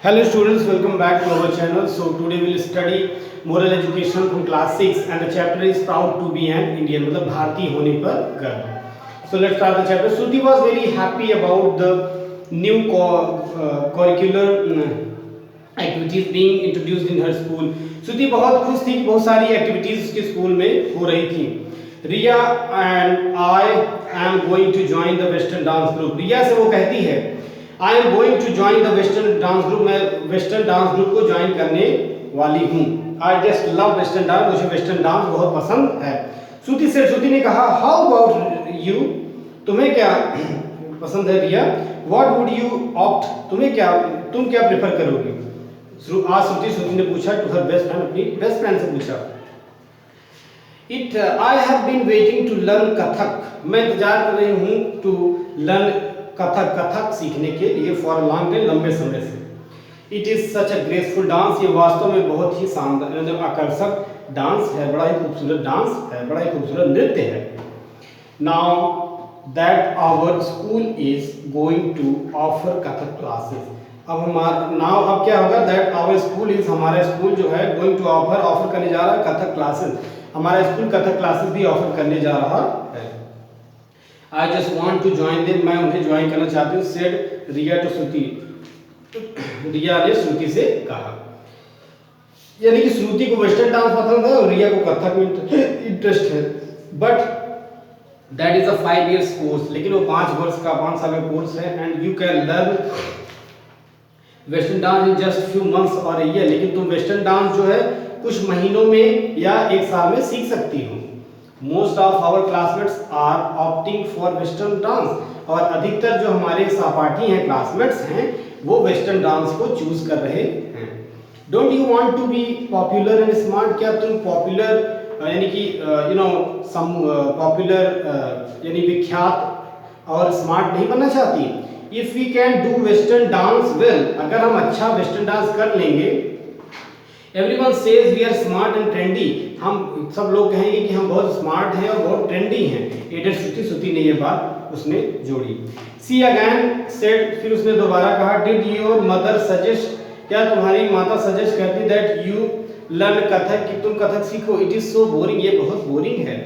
Hello students, welcome back to our channel. So today we will study moral education from class 6 and the chapter is proud to be an Indian, मतलब भारतीय होने पर गर्व. So let's start the chapter. Shruti was very happy about the new curricular activities being introduced in her school. श्रुति बहुत खुश थी कि बहुत सारी एक्टिविटीज उसके स्कूल में हो रही थी. Riya and I am going to join the western dance group. Riya से वो कहती है I am going to join the western dance group. मैं वेस्टर्न डांस ग्रुप को ज्वाइन करने वाली हूँ. I just love western dance. मुझे वेस्टर्न डांस बहुत पसंद है. श्रुति ने कहा हाउ अबाउट यू. तुम्हें क्या पसंद है Riya. What would you opt. तुम क्या प्रेफर करोगी. आज श्रुति ने पूछा टू हर बेस्ट फ्रेंड. अपनी बेस्ट फ्रेंड से पूछा. I have been waiting to learn Kathak. मैं इंतजार कर रही हूँ टू लर्न कथक सीखने के लिए फॉर लॉन्ग टाइम, लंबे समय से. It is such a graceful dance. ये वास्तव में बहुत ही शानदार आकर्षक डांस है. बड़ा ही खूबसूरत डांस है. बड़ा ही खूबसूरत नृत्य है. Now that our school is going to offer Kathak classes. अब क्या होगा. दैट आवर स्कूल इज, हमारा स्कूल जो है गोइंग टू ऑफर करने जा रहा है कथक क्लासेस. हमारा स्कूल कथक क्लासेस भी ऑफर करने जा रहा है. I just want to join them. मैं उन्हें ज्वाइन करना चाहती हूँ. said रिया to श्रुति. रिया ने श्रुति से कहा. यानी कि श्रुति को वेस्टर्न डांस पसंद है और रिया को कथक में इंटरेस्ट है. But that is a 5 years course. लेकिन वो 5 साल का कोर्स है. And you can learn western dance in just few months और ईयर. लेकिन तुम वेस्टर्न डांस जो है कुछ महीनों में या 1 साल में सीख सकती हो. Most of our classmates are opting for western dance. और अधिकतर जो हमारे सहपाठी हैं, क्लासमेट्स हैं, वो वेस्टर्न डांस को चूज कर रहे हैं. Don't you want to be popular and smart. क्या तुम पॉपुलर यानी कि पॉपुलर यानी विख्यात और स्मार्ट नहीं बनना चाहती. If we can do western dance well. अगर हम अच्छा वेस्टर्न डांस कर लेंगे. Everyone says we are smart and trendy. हम सब लोग कहेंगे कि हम बहुत स्मार्ट हैं और बहुत ट्रेंडी हैं. एडेड श्रुति ने ये बात उसने जोड़ी. See again said. फिर उसने दोबारा कहा डिड योर मदर सजेस्ट. क्या तुम्हारी माता सजेस्ट करती दैट यू लर्न कथक, कि तुम कथक सीखो. It is so boring. ये बहुत बोरिंग है.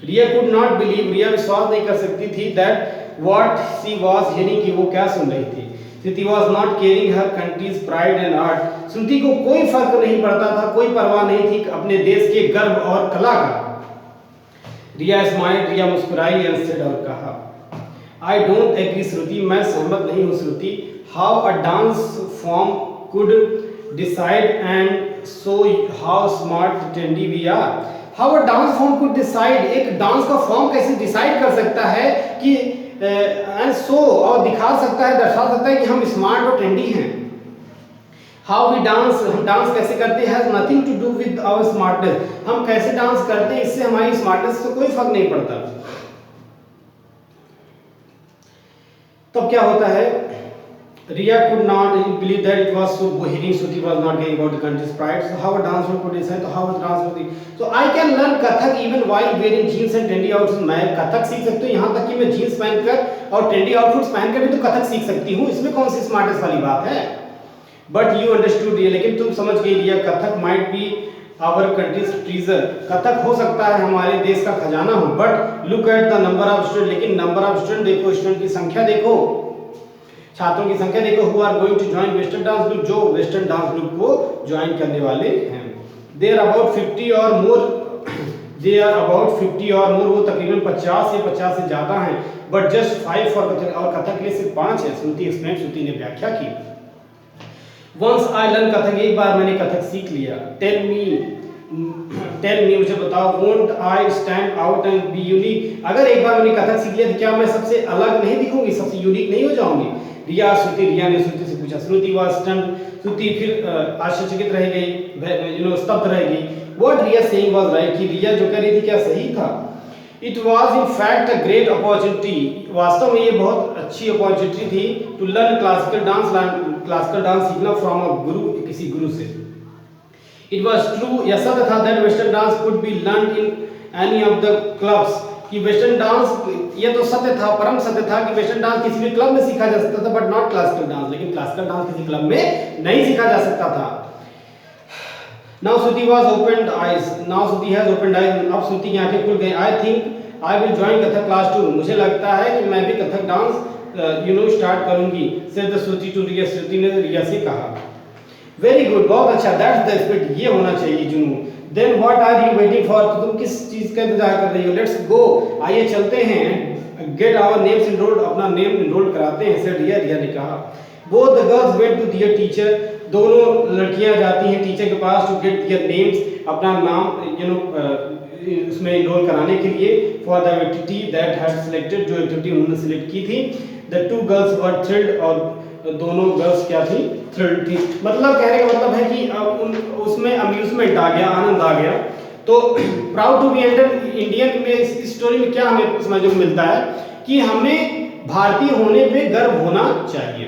Riya could not believe. Riya विश्वास नहीं कर सकती थी that what she was hearing, कि वो क्या सुन रही थी. Shruti was not caring her country's pride and art. Shruti को कोई फर्क नहीं पड़ता था, कोई परवाह नहीं थी अपने देश के गर्व और कला का. रिया स्माइल्ड. रिया मुस्कुराई एंड सेड और कहा आई डोंट एग्री श्रुति. मैं सहमत नहीं हूँ Shruti. How a dance form could decide and so how smart trendy we are. How a dance form could decide. एक डांस का फॉर्म कैसे डिसाइड कर सकता है कि एंड सो, और दिखा सकता है, दर्शा सकता है कि हम स्मार्ट और ट्रेंडी हैं. How we dance. हम डांस कैसे करते हैं nothing to do with our smartness. हम कैसे डांस करते हैं इससे हमारी स्मार्टनेस से कोई फर्क नहीं पड़ता. तब क्या होता है. रिया could not believe that it was so boring. Shruti was not caring about the country's pride. So how a dance one could decide. So how a dance would be. So I can learn Kathak even while wearing jeans and trendy outfits. मैं कथक सीख सकती हूँ यहाँ तक कि मैं jeans पहनकर और ट्रेंडी आउटफिट्स पहनकर भी तो कथक सीख सकती हूँ. इसमें कौन सी स्मार्टेस्ट वाली बात है. But you understood. लेकिन तुम समझ गई Riya. Kathak might be our country's treasure. Kathak हो सकता है हमारे देश का खजाना हो. But look at the number of student. लेकिन नंबर ऑफ स्टूडेंट देखो, स्टूडेंट की संख्या देखो, छात्रों की संख्या देखो. Who are going to join western dance group. जो वेस्टर्न डांस ग्रुप को ज्वाइन करने वाले हैं. देयर अबाउट 50 और मोर. दे आर अबाउट 50 और मोर. वो तकरीबन 50 या 50 से ज्यादा हैं. But just 5 for Kathak. और कथक के लिए सिर्फ 5 है. श्रुति ने व्याख्या की. Once I learn Kathak. एक बार मैंने कथक सीख लिया. टेल मी मुझे बताओ. Won't I stand out and be unique. अगर एक बार मैंने कथक सीख लिया तो क्या मैं सबसे अलग नहीं दिखूंगी, सबसे यूनिक नहीं हो जाऊंगी. रिया ने श्रुति से पूछा. श्रुति वाज स्टन्ड. श्रुति फिर आश्चर्यचकित रह गई, स्तब्ध रह गई. What Riya saying was right. कि रिया जो कह रही थी क्या सही था. It was in fact a great opportunity. वास्तव में ये बहुत अच्छी अपॉर्चुनिटी थी टू लर्न क्लासिकल डांस सीखना फ्रॉम अ गुरु, किसी गुरु से. It was true. यह सत्य था that western dance could be learn in any of the clubs. कि वेस्टर्न डांस, ये तो सत्य था, परम सत्य था कि वेस्टर्न डांस किसी भी क्लब में सीखा जा सकता था, बट नॉट क्लासिकल डांस, लेकिन क्लासिकल डांस किसी क्लब में नहीं सीखा जा सकता था। Now Shruti was opened eyes, now Shruti has opened eyes, अब श्रुति की आंखें खुल गई। I think I will join Kathak class too, मुझे लगता है कि मैं भी कथक डांस स्टार्ट करूंगी, said the Shruti to Riya, Shruti ने रिया से कहा। वेरी गुड, बहुत अच्छा, दैट्स द स्पिरिट, ये होना चाहिए जुनून। Then what are you waiting for, तो तुम किस चीज का इंतजार कर रही हो? लेट्स गो, आइए चलते हैं, गेट आवर नेम्स इनरोल्ड, अपना नेम इनरोल कराते हैं, सेड रिया, रिया ने कहा। Both the girls went to their teacher, दोनों लड़कियां जाती हैं टीचर के पास, टू गेट देयर नेम्स, अपना नाम उसमें इनरोल कराने के लिए, for the activity that had selected, जो एक्टिविटी उन्होंने सिलेक्ट की थी। The two girls were thrilled, और दोनों गर्ल्स क्या थी? थ्रिल्ड थी। मतलब कहने का मतलब है कि उसमें अम्यूजमेंट आ गया, आनंद आ गया। तो प्राउड टू बी इंडियन में इस स्टोरी में क्या हमें समझने को मिलता है कि हमें भारतीय होने पे गर्व होना चाहिए।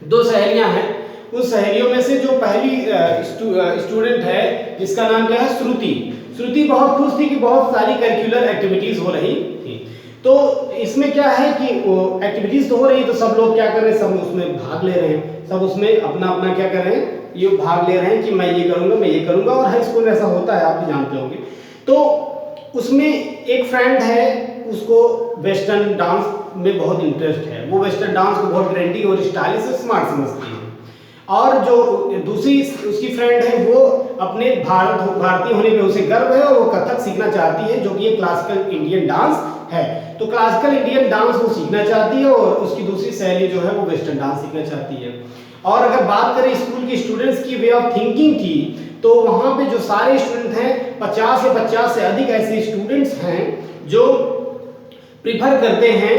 दो सहेलियां हैं, उस सहेलियों में से जो पहली स्टूडेंट है जिसका नाम क्या है? श्रुति। श्रुति बहुत खुश थी कि बहुत सारी करिकुलर एक्टिविटीज हो रही थी। तो इसमें क्या है कि एक्टिविटीज तो हो रही, तो सब लोग क्या कर रहे हैं? सब उसमें भाग ले रहे हैं, सब उसमें अपना अपना क्या कर रहे हैं? ये भाग ले रहे हैं कि मैं ये करूंगा, मैं ये करूंगा, और हाई स्कूल में ऐसा होता है, आप भी जानते होंगे। तो उसमें एक फ्रेंड है, उसको वेस्टर्न डांस में बहुत इंटरेस्ट है, वो वेस्टर्न डांस को बहुत ट्रेंडी और स्टाइलिश और स्मार्ट समझती है। और जो दूसरी उसकी फ्रेंड है, वो अपने भारतीय होने पे उसे गर्व है, और वो कथक सीखना चाहती है, जो कि एक क्लासिकल इंडियन डांस है। तो क्लासिकल इंडियन डांस वो सीखना चाहती है, और उसकी दूसरी सहेली जो है वो वेस्टर्न डांस सीखना चाहती है। और अगर बात करें स्कूल के स्टूडेंट्स की वे ऑफ थिंकिंग की, तो वहाँ पे जो सारे स्टूडेंट हैं, 50 से अधिक ऐसे स्टूडेंट्स हैं जो प्रिफर करते हैं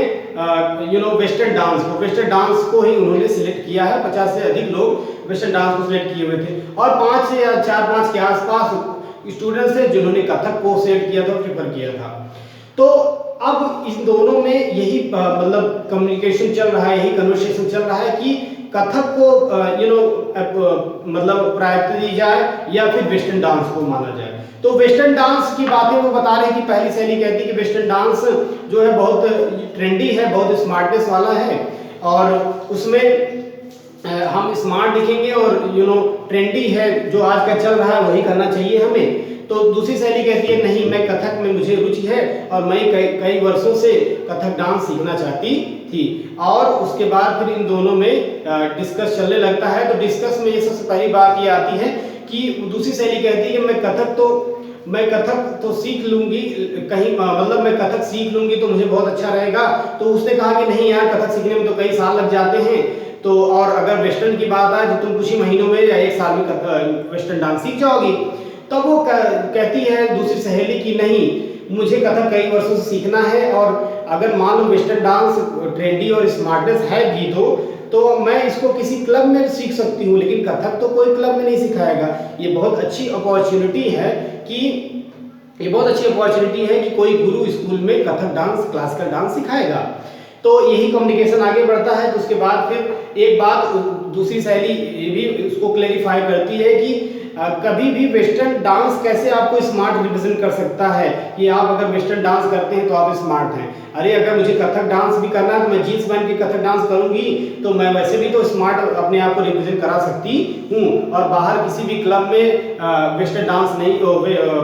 वेस्टर्न डांस को। वेस्टर्न डांस को ही उन्होंने सिलेक्ट किया है, 50 से अधिक लोग वेस्टर्न डांस को सिलेक्ट किए हुए थे, और 5 से या 4-5 के आसपास स्टूडेंट्स थे जिन्होंने कथक को सिलेक्ट किया था, प्रिफर किया था। तो अब इन दोनों में यही मतलब कम्युनिकेशन चल रहा है, यही कन्वर्सेशन चल रहा है कि कथक को मतलब प्रायोरिटी दी जाए या फिर वेस्टर्न डांस को माना जाए। तो वेस्टर्न डांस की बातें वो बता रही थी, पहली सहेली कहती कि वेस्टर्न डांस जो है बहुत ट्रेंडी है, बहुत स्मार्टनेस वाला है, और उसमें हम स्मार्ट दिखेंगे, और ट्रेंडी है, जो आज का चल रहा है वही करना चाहिए हमें। तो दूसरी सहेली कहती है नहीं, मैं कथक में मुझे रुचि है, और मैं कई वर्षों से कथक डांस सीखना चाहती थी। और उसके बाद फिर इन दोनों में डिस्कस चलने लगता है। तो डिस्कस में ये सबसे पहली बात ये आती है कि दूसरी सहेली कहती है कि मैं कथक तो सीख लूंगी, कहीं मतलब मैं कथक सीख लूंगी तो मुझे बहुत अच्छा रहेगा। तो उसने कहा कि नहीं यार, कथक सीखने में तो कई साल लग जाते हैं, तो और अगर वेस्टर्न की बात आए तो तुम कुछ ही महीनों में या 1 साल में वेस्टर्न डांस सीख जाओगी। तब वो कहती है दूसरी सहेली की नहीं, मुझे कथक कई वर्षों से सीखना है, और अगर मान लो वेस्टर्न डांस ट्रेंडी और स्मार्टनेस है भी तो मैं इसको किसी क्लब में सीख सकती हूँ, लेकिन कथक तो कोई क्लब में नहीं सिखाएगा। ये बहुत अच्छी अपॉर्चुनिटी है कि कोई गुरु स्कूल में कथक डांस, क्लासिकल डांस सिखाएगा। तो यही कम्युनिकेशन आगे बढ़ता है। तो उसके बाद फिर एक बात दूसरी सहेली भी उसको क्लेरिफाई करती है कि कभी भी वेस्टर्न डांस कैसे आपको स्मार्ट रिप्रेजेंट कर सकता है, कि आप अगर वेस्टर्न डांस करते हैं तो आप स्मार्ट हैं। अरे अगर मुझे कथक डांस भी करना है तो मैं जीन्स पहन के कथक डांस करूंगी, तो मैं वैसे भी तो स्मार्ट अपने आप को रिप्रेजेंट करा सकती हूँ। और बाहर किसी भी क्लब में वेस्टर्न डांस नहीं,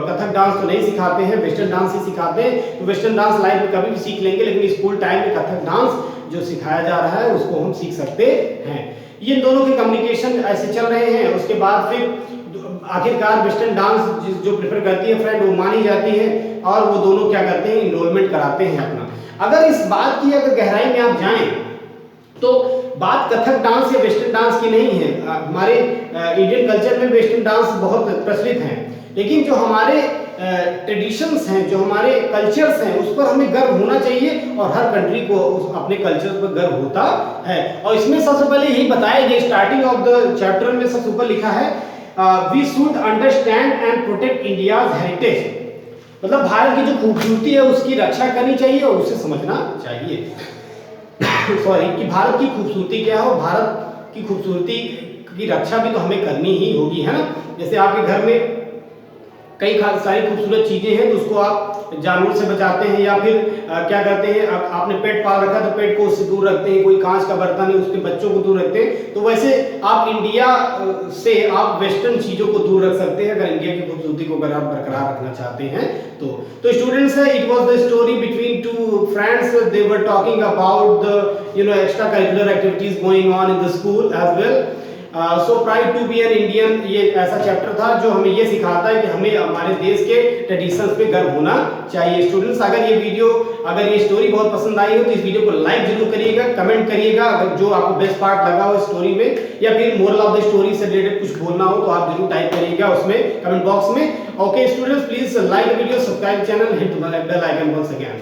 कथक डांस तो नहीं सिखाते हैं, वेस्टर्न डांस ही सिखाते हैं। तो वेस्टर्न डांस लाइफ में कभी भी सीख लेंगे, लेकिन स्कूल टाइम में कथक डांस जो सिखाया जा रहा है उसको हम सीख सकते हैं। ये दोनों के कम्युनिकेशन ऐसे चल रहे हैं। उसके बाद फिर आखिरकार वेस्टर्न डांस जो प्रेफर करती है फ्रेंड, वो मानी जाती है, और वो दोनों क्या करते हैं? इनरोलमेंट कराते हैं अपना। अगर इस बात की अगर गहराई में आप जाएं तो बात कथक डांस या वेस्टर्न डांस की नहीं है। हमारे इंडियन कल्चर में वेस्टर्न डांस बहुत प्रचलित हैं, लेकिन जो हमारे ट्रेडिशंस हैं, जो हमारे कल्चर्स हैं, उस पर हमें गर्व होना चाहिए, और हर कंट्री को अपने कल्चर पर गर्व होता है। और इसमें सबसे पहले यही बताया गया, स्टार्टिंग ऑफ द चैप्टर में सबसे ऊपर लिखा है we should understand and protect India's heritage. मतलब भारत की जो खूबसूरती है उसकी रक्षा करनी चाहिए और उसे समझना चाहिए। सॉरी, कि भारत की खूबसूरती क्या है, और भारत की खूबसूरती की रक्षा भी तो हमें करनी ही होगी, है ना। जैसे आपके घर में कई सारी खूबसूरत चीजें हैं तो उसको आप जानवर से बचाते हैं, या फिर क्या करते हैं, आपने पेट पाल रखा तो पेट को उससे दूर रखते हैं, कोई कांच का बर्तन है उसके बच्चों को दूर रखते हैं। तो वैसे आप इंडिया से आप वेस्टर्न चीजों को दूर रख सकते हैं अगर इंडिया की खूबसूरती को अगर आप बरकरार रखना चाहते हैं तो students, it was the story between two friends, they were talking about the extra curricular activities going on in the school as well. So pride to be an Indian, ये ऐसा चैप्टर था जो हमें ये सिखाता है कि हमें हमारे देश के ट्रेडिशंस पे गर्व होना चाहिए। स्टूडेंट्स, अगर ये स्टोरी बहुत पसंद आई हो तो इस वीडियो को लाइक जरूर करिएगा, कमेंट करिएगा अगर जो आपको बेस्ट पार्ट लगा हो स्टोरी में, या फिर मोरल ऑफ द स्टोरी से रिलेटेड कुछ बोलना हो तो आप जरूर टाइप करिएगा उसमें कमेंट बॉक्स में। Okay students, please like the video, subscribe channel, hit the bell icon once again.